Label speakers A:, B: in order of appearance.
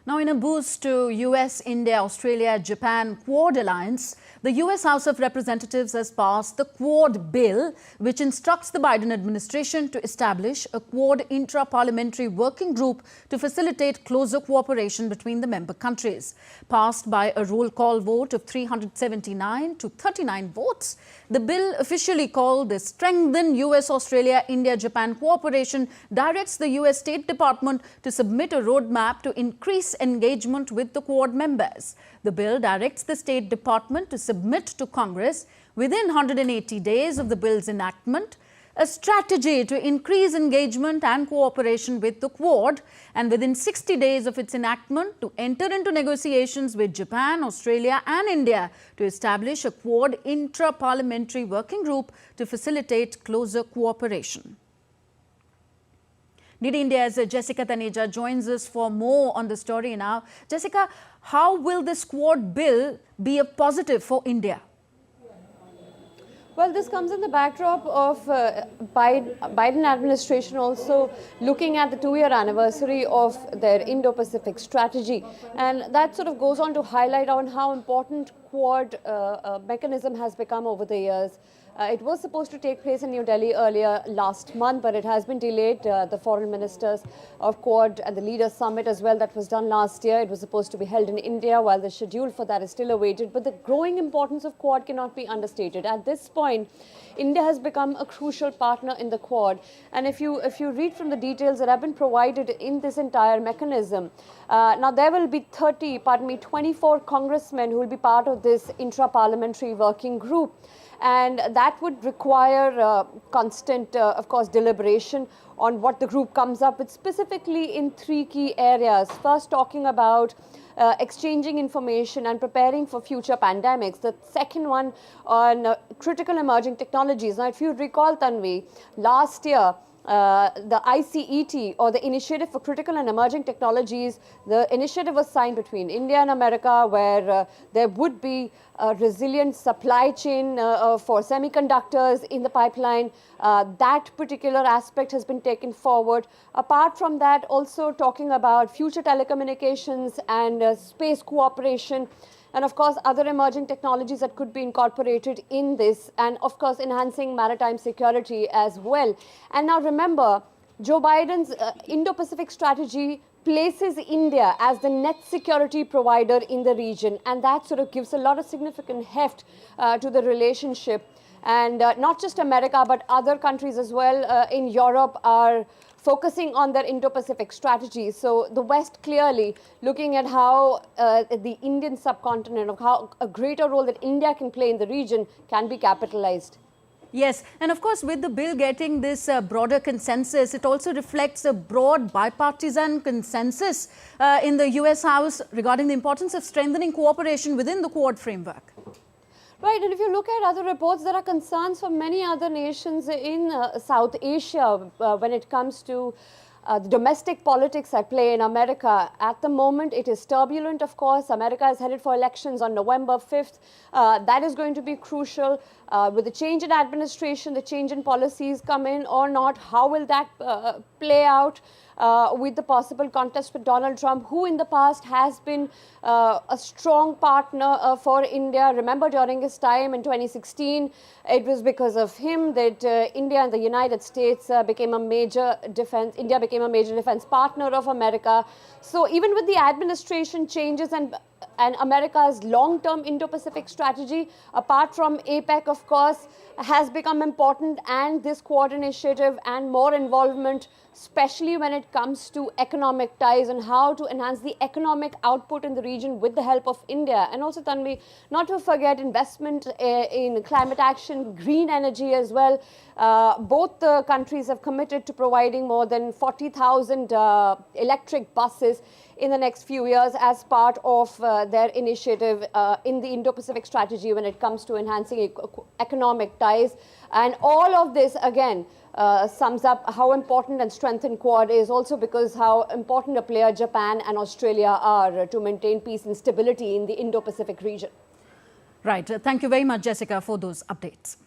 A: Now, in a boost to US, India, Australia, Japan Quad alliance, the US House of Representatives has passed the Quad bill, which instructs the Biden administration to establish a Quad intra-parliamentary working group to facilitate closer cooperation between the member countries. Passed by a roll call vote of 379 to 39 votes, the bill, officially called the Strengthen US-Australia-India-Japan Cooperation, directs the US State Department to submit a roadmap to increase engagement with the Quad members. The bill directs the State Department to submit to Congress within 180 days of the bill's enactment a strategy to increase engagement and cooperation with the Quad, and within 60 days of its enactment to enter into negotiations with Japan, Australia and India to establish a Quad intra-parliamentary working group to facilitate closer cooperation. DD India's Jessica Taneja joins us for more on the story now. Jessica, how will this Quad bill be a positive for India?
B: Well, this comes in the backdrop of Biden administration also looking at the 2-year anniversary of their Indo-Pacific strategy. And that sort of goes on to highlight on how important Quad mechanism has become over the years. It was supposed to take place in New Delhi earlier last month, but it has been delayed. The foreign ministers of Quad and the leaders summit as well, that was done last year. It was supposed to be held in India, while the schedule for that is still awaited. But the growing importance of Quad cannot be understated. At this point, India has become a crucial partner in the Quad. And if you read from the details that have been provided in this entire mechanism, now there will be 24 congressmen who will be part of this intra-parliamentary working group. And that would require constant, of course, deliberation on what the group comes up with, specifically in 3 key areas. First, talking about exchanging information and preparing for future pandemics. The second one on critical emerging technologies. Now, if you recall, Tanvi, last year, the ICET, or the Initiative for Critical and Emerging Technologies, the initiative was signed between India and America, where there would be a resilient supply chain for semiconductors in the pipeline. That particular aspect has been taken forward. Apart from that, also talking about future telecommunications and space cooperation, and of course other emerging technologies that could be incorporated in this, and of course enhancing maritime security as well. And now remember, Joe Biden's Indo-Pacific strategy places India as the net security provider in the region, and that sort of gives a lot of significant heft to the relationship. And not just America, but other countries as well in Europe are focusing on their Indo-Pacific strategy. So the West clearly looking at how the Indian subcontinent, of how a greater role that India can play in the region can be capitalized.
A: Yes, and of course, with the bill getting this broader consensus, it also reflects a broad bipartisan consensus in the US House regarding the importance of strengthening cooperation within the Quad framework.
B: Right, and if you look at other reports, there are concerns for many other nations in South Asia when it comes to the domestic politics at play in America. At the moment, it is turbulent, of course. America is headed for elections on November 5th. That is going to be crucial. With the change in administration, the change in policies come in or not, how will that play out? With the possible contest with Donald Trump, who in the past has been a strong partner for India. Remember, during his time in 2016, it was because of him that India and the United States became a major defense. India became a major defense partner of America. So even with the administration changes and America's long-term Indo-Pacific strategy, apart from APEC, of course, has become important, and this Quad initiative and more involvement, especially when it comes to economic ties and how to enhance the economic output in the region with the help of India. And also, Tanvi, not to forget investment in climate action, green energy as well. Both the countries have committed to providing more than 40,000 electric buses in the next few years as part of their initiative in the Indo-Pacific strategy when it comes to enhancing economic ties. And all of this, again, sums up how important and strengthened Quad is, also because how important a player Japan and Australia are to maintain peace and stability in the Indo-Pacific region.
A: Right. Thank you very much, Jessica, for those updates.